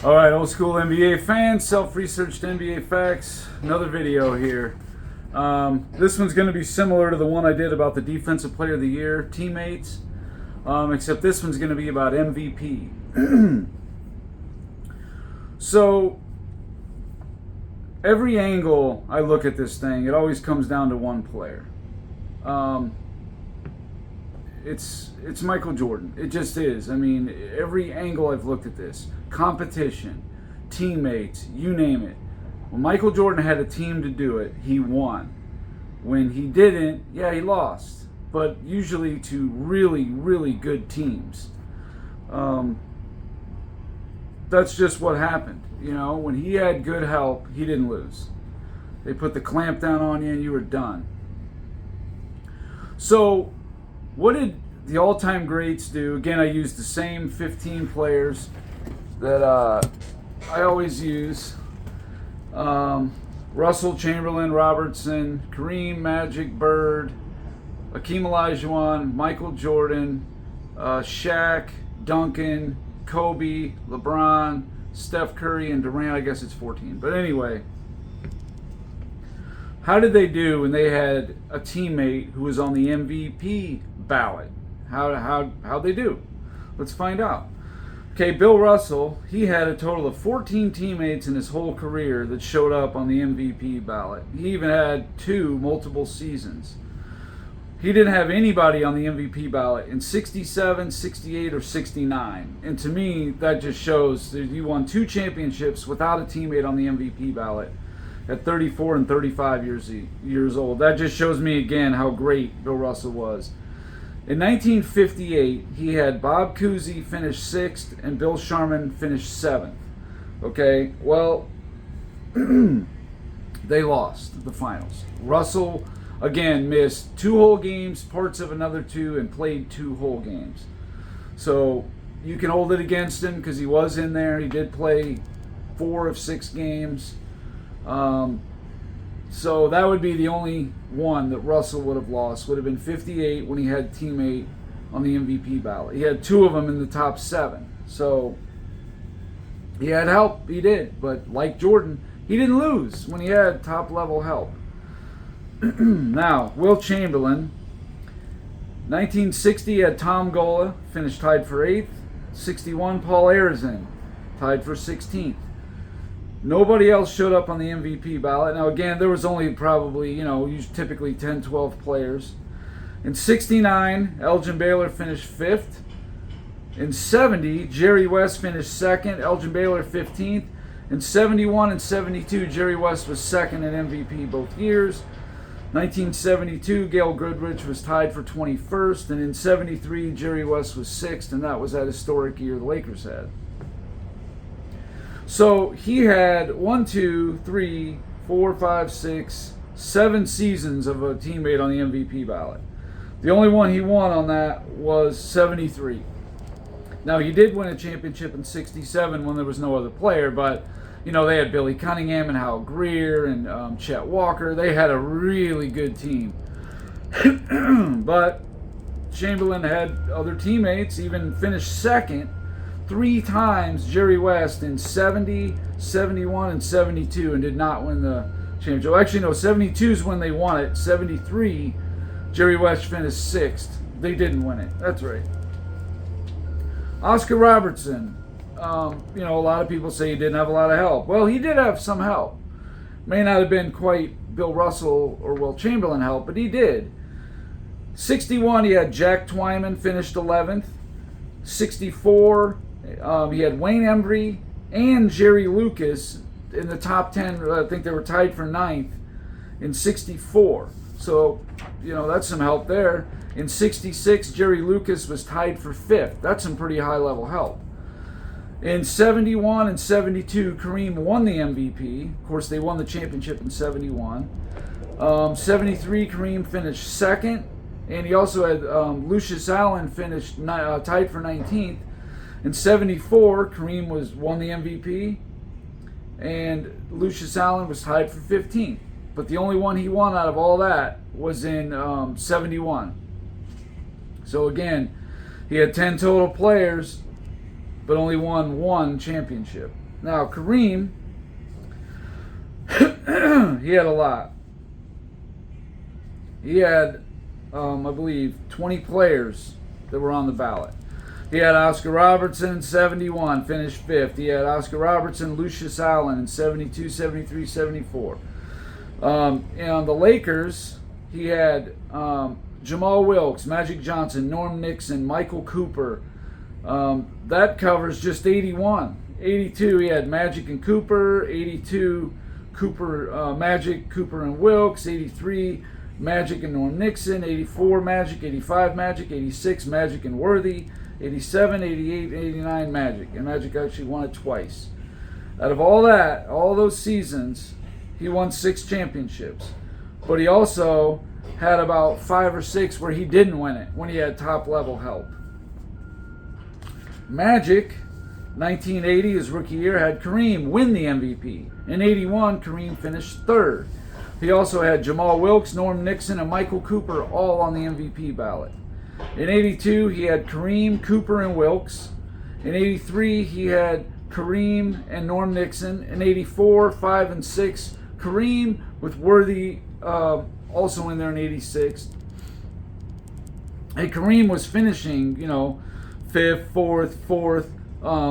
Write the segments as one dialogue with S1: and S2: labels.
S1: All right, old school NBA fans, self-researched NBA facts. Another video here. This one's going to be similar to the one I did about the Defensive Player of the Year teammates, except this one's going to be about MVP. So, every angle I look at this thing, it always comes down to one player. It's Michael Jordan. It just is. I mean, every angle I've looked at this, competition, teammates, you name it. When Michael Jordan had a team to do it, he won. When he didn't, yeah, he lost. But usually to really, really good teams. That's just what happened. You know, when he had good help, he didn't lose. They put the clamp down on you and you were done. So, what did the all-time greats do? Again, I used the same 15 players that I always use. Russell, Chamberlain, Robertson, Kareem, Magic, Bird, Hakeem Olajuwon, Michael Jordan, Shaq, Duncan, Kobe, LeBron, Steph Curry, and Durant. I guess it's 14. But anyway, how did they do when they had a teammate who was on the MVP ballot? How'd they do? Let's find out. Okay, Bill Russell, he had a total of 14 teammates in his whole career that showed up on the MVP ballot. He even had 2 multiple seasons. He didn't have anybody on the MVP ballot in 67, 68, or 69. And to me, that just shows that you won 2 championships without a teammate on the MVP ballot at 34 and 35 years old. That just shows me again how great Bill Russell was. In 1958, he had Bob Cousy finish 6th and Bill Sharman finish 7th. Okay, well, they lost the finals. Russell, again, missed 2 whole games, parts of another 2, and played 2 whole games. So you can hold it against him because he was in there. He did play 4 of 6 games. So that would be the only one that Russell would have lost. Would have been 58 when he had a teammate on the MVP ballot. He had 2 of them in the top 7. So he had help. He did. But like Jordan, he didn't lose when he had top level help. Now, Will Chamberlain. 1960 had Tom Gola, finished tied for 8th. 61, Paul Arizin, tied for 16th. Nobody else showed up on the MVP ballot. Now, again, there was only probably, typically 10, 12 players. In 69, Elgin Baylor finished 5th. In 70, Jerry West finished 2nd, Elgin Baylor 15th. In 71 and 72, Jerry West was 2nd in MVP both years. 1972, Gail Goodrich was tied for 21st. And in 73, Jerry West was 6th, and that was that historic year the Lakers had. So he had 1, 2, 3, 4, 5, 6, 7 seasons of a teammate on the MVP ballot. The only one he won on that was 73. Now, he did win a championship in 67 when there was no other player, but, they had Billy Cunningham and Hal Greer and Chet Walker. They had a really good team. But Chamberlain had other teammates, even finished 2nd 3 times, Jerry West, in 70, 71, and 72, and did not win the championship. Actually, no, 72 is when they won it. 73, Jerry West finished 6th. They didn't win it. That's right. Oscar Robertson. A lot of people say he didn't have a lot of help. Well, he did have some help. May not have been quite Bill Russell or Will Chamberlain help, but he did. 61, he had Jack Twyman, finished 11th. 64, he had Wayne Embry and Jerry Lucas in the top 10. I think they were tied for 9th in 64. So, that's some help there. In 66, Jerry Lucas was tied for 5th. That's some pretty high-level help. In 71 and 72, Kareem won the MVP. Of course, they won the championship in 71. 73, Kareem finished 2nd. And he also had Lucius Allen finished tied for 19th. In 74, Kareem won the MVP, and Lucius Allen was tied for 15th. But the only one he won out of all that was in 71. So again, he had 10 total players, but only won 1 championship. Now, Kareem, he had a lot. He had, I believe, 20 players that were on the ballot. He had Oscar Robertson in 71, finished 5th. He had Oscar Robertson, Lucius Allen in 72, 73, 74. And on the Lakers, he had Jamal Wilkes, Magic Johnson, Norm Nixon, Michael Cooper. That covers just 81. 82, he had Magic and Cooper. 82, Cooper, Magic, Cooper and Wilkes. 83, Magic and Norm Nixon. 84, Magic. 85, Magic. 86, Magic and Worthy. 87, 88, 89, Magic. And Magic actually won it twice. Out of all that, all those seasons, he won 6 championships. But he also had about 5 or 6 where he didn't win it, when he had top-level help. Magic, 1980, his rookie year, had Kareem win the MVP. In 81, Kareem finished 3rd. He also had Jamal Wilkes, Norm Nixon, and Michael Cooper all on the MVP ballot. In 82, he had Kareem, Cooper, and Wilkes. In 83, he had Kareem and Norm Nixon. In 84, 5 and 6, Kareem with Worthy also in there in 86. Hey, Kareem was finishing, 5th, 4th,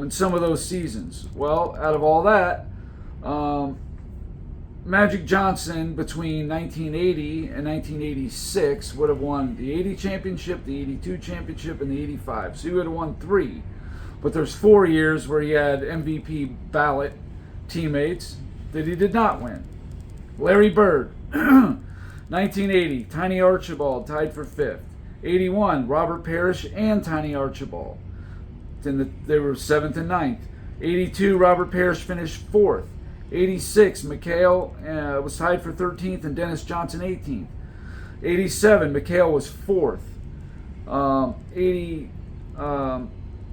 S1: in some of those seasons. Well, out of all that, Magic Johnson between 1980 and 1986 would have won the 80 championship, the 82 championship, and the 85. So he would have won 3. But there's 4 years where he had MVP ballot teammates that he did not win. Larry Bird, 1980, Tiny Archibald tied for 5th. 81, Robert Parrish and Tiny Archibald. Then they were 7th and 9th. 82, Robert Parrish finished 4th. 86, McHale was tied for 13th and Dennis Johnson 18th. 87, McHale was 4th.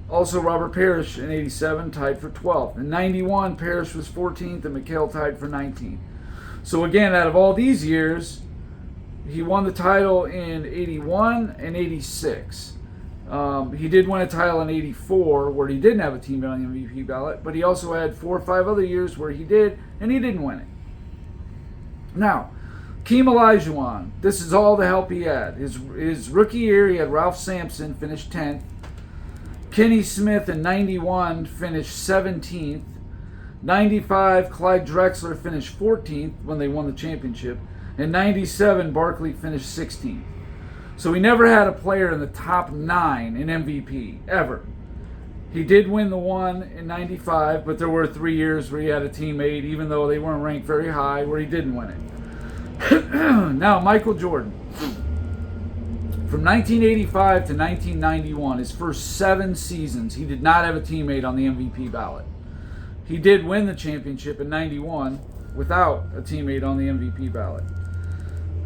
S1: Also Robert Parrish in 87 tied for 12th. In 91, Parrish was 14th and McHale tied for 19th. So again, out of all these years, he won the title in 81 and 86. He did win a title in 84 where he didn't have a teammate on the MVP ballot, but he also had 4 or 5 other years where he did, and he didn't win it. Now, Keem Olajuwon, this is all the help he had. His rookie year, he had Ralph Sampson finish 10th. Kenny Smith in 91 finished 17th. 95, Clyde Drexler finished 14th when they won the championship. In 97, Barkley finished 16th. So he never had a player in the top 9 in MVP, ever. He did win the one in 95, but there were 3 years where he had a teammate, even though they weren't ranked very high, where he didn't win it. Now, Michael Jordan. From 1985 to 1991, his first 7 seasons, he did not have a teammate on the MVP ballot. He did win the championship in 91 without a teammate on the MVP ballot.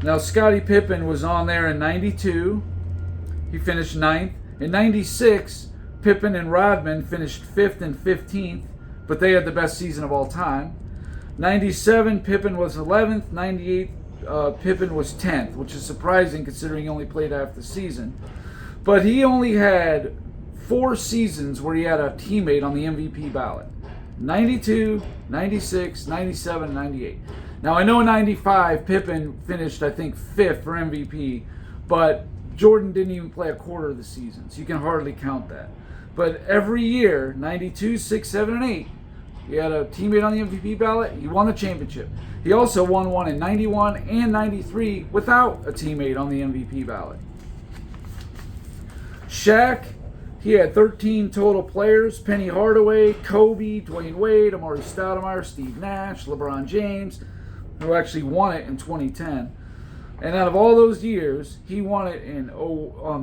S1: Now, Scottie Pippen was on there in 92. He finished 9th. In 96, Pippen and Rodman finished 5th and 15th, but they had the best season of all time. 97, Pippen was 11th. 98, Pippen was 10th, which is surprising considering he only played half the season. But he only had 4 seasons where he had a teammate on the MVP ballot. 92, 96, 97, 98. Now, I know in 95, Pippen finished, I think, 5th for MVP, but Jordan didn't even play a quarter of the season, so you can hardly count that. But every year, 92, 6, 7, and 8, he had a teammate on the MVP ballot. He won the championship. He also won one in 91 and 93 without a teammate on the MVP ballot. Shaq, he had 13 total players: Penny Hardaway, Kobe, Dwayne Wade, Amari Stoudemire, Steve Nash, LeBron James, who actually won it in 2010. And out of all those years, he won it in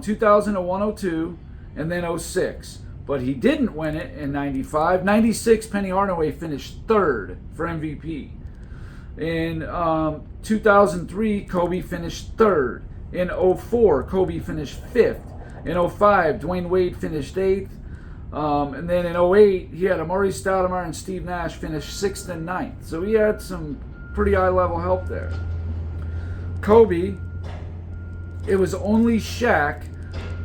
S1: 2000, 01, 02, and then 06. But he didn't win it in 95. 96, Penny Hardaway finished 3rd for MVP. In 2003, Kobe finished 3rd. In 04, Kobe finished 5th. In 05, Dwayne Wade finished 8th. And then in 08, he had Amari Stoudemire and Steve Nash finish 6th and 9th. So he had some pretty high-level help there. Kobe, it was only Shaq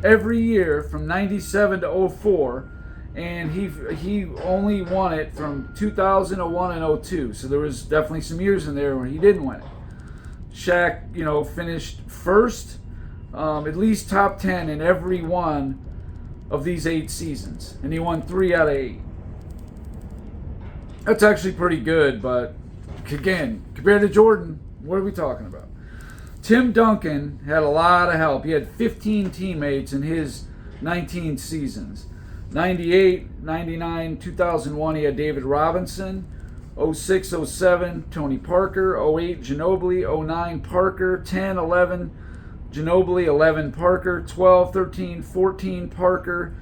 S1: every year from 97 to 04, and he only won it from 2000, 01, and 02. So there was definitely some years in there where he didn't win it. Shaq, finished first, at least top 10 in every one of these 8 seasons, and he won 3 out of 8. That's actually pretty good, but again, compared to Jordan, what are we talking about? Tim Duncan had a lot of help. He had 15 teammates in his 19 seasons. 98, 99, 2001, he had David Robinson. 06, 07, Tony Parker. 08, Ginobili. 09, Parker. 10, 11, Ginobili. 11, Parker. 12, 13, 14, Parker.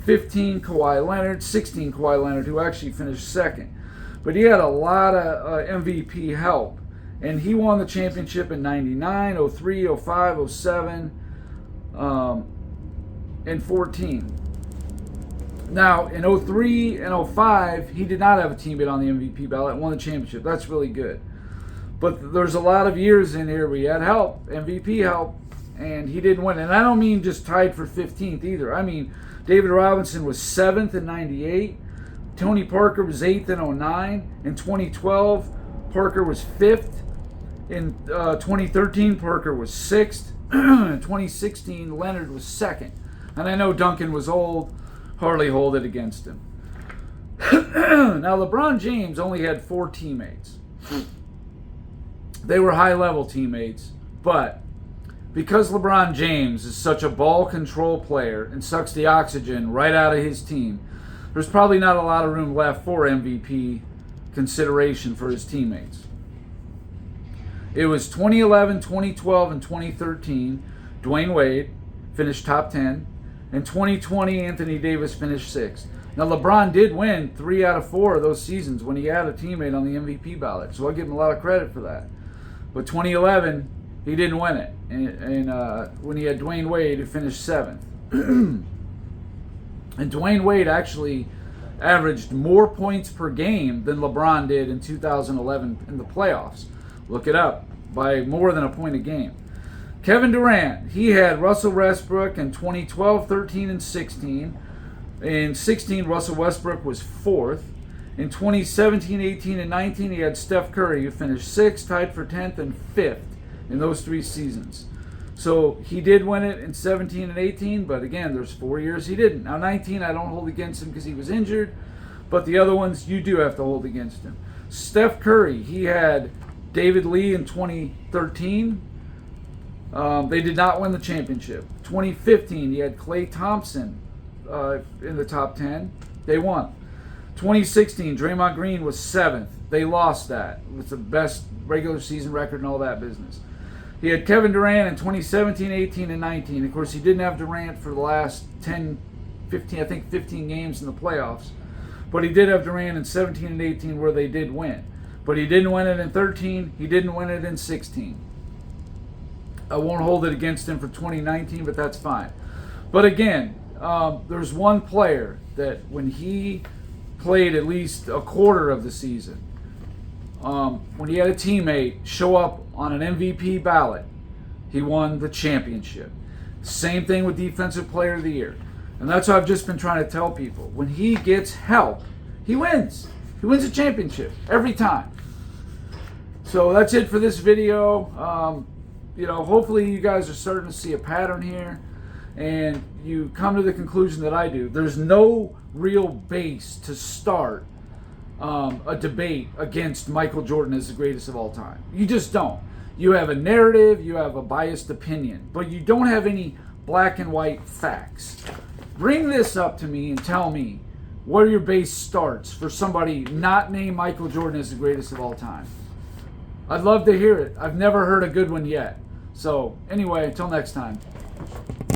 S1: 15, Kawhi Leonard. 16, Kawhi Leonard, who actually finished second. But he had a lot of MVP help. And he won the championship in 99, 03, 05, 07, and 14. Now, in 03 and 05, he did not have a teammate on the MVP ballot and won the championship. That's really good. But there's a lot of years in here where he had help, MVP help, and he didn't win. And I don't mean just tied for 15th either. I mean, David Robinson was 7th in 98. Tony Parker was 8th in 09. In 2012, Parker was 5th. In 2013, Parker was 6th. In 2016, Leonard was 2nd. And I know Duncan was old. Hardly hold it against him. Now, LeBron James only had 4 teammates. They were high-level teammates, but because LeBron James is such a ball control player and sucks the oxygen right out of his team, there's probably not a lot of room left for MVP consideration for his teammates. It was 2011, 2012, and 2013. Dwayne Wade finished top 10. In 2020, Anthony Davis finished 6th. Now, LeBron did win 3 out of 4 of those seasons when he had a teammate on the MVP ballot, so I give him a lot of credit for that. But 2011, he didn't win it, and when he had Dwayne Wade, who finished 7th. And Dwayne Wade actually averaged more points per game than LeBron did in 2011 in the playoffs. Look it up, by more than a point a game. Kevin Durant, he had Russell Westbrook in 2012, 13, and 16. In 16, Russell Westbrook was 4th. In 2017, 18, and 19, he had Steph Curry, who finished 6th, tied for 10th, and 5th in those 3 seasons. So he did win it in 17 and 18, but again, there's 4 years he didn't. Now 19, I don't hold against him because he was injured, but the other ones you do have to hold against him. Steph Curry, he had David Lee in 2013. They did not win the championship. 2015, he had Klay Thompson in the top 10. They won. 2016, Draymond Green was 7th. They lost that. It was the best regular season record and all that business. He had Kevin Durant in 2017, 18, and 19. Of course, he didn't have Durant for the last 10, 15, I think 15 games in the playoffs. But he did have Durant in 17 and 18 where they did win. But he didn't win it in 13. He didn't win it in 16. I won't hold it against him for 2019, but that's fine. But again, there's one player that when he played at least a quarter of the season, when he had a teammate show up on an MVP ballot, he won the championship. Same thing with Defensive Player of the Year. And that's what I've just been trying to tell people. When he gets help, he wins. He wins a championship every time. So that's it for this video. Hopefully you guys are starting to see a pattern here and you come to the conclusion that I do. There's no real base to start a debate against Michael Jordan as the greatest of all time. You just don't. You have a narrative, you have a biased opinion, but you don't have any black and white facts. Bring this up to me and tell me where your base starts for somebody not named Michael Jordan as the greatest of all time. I'd love to hear it. I've never heard a good one yet. So anyway, until next time.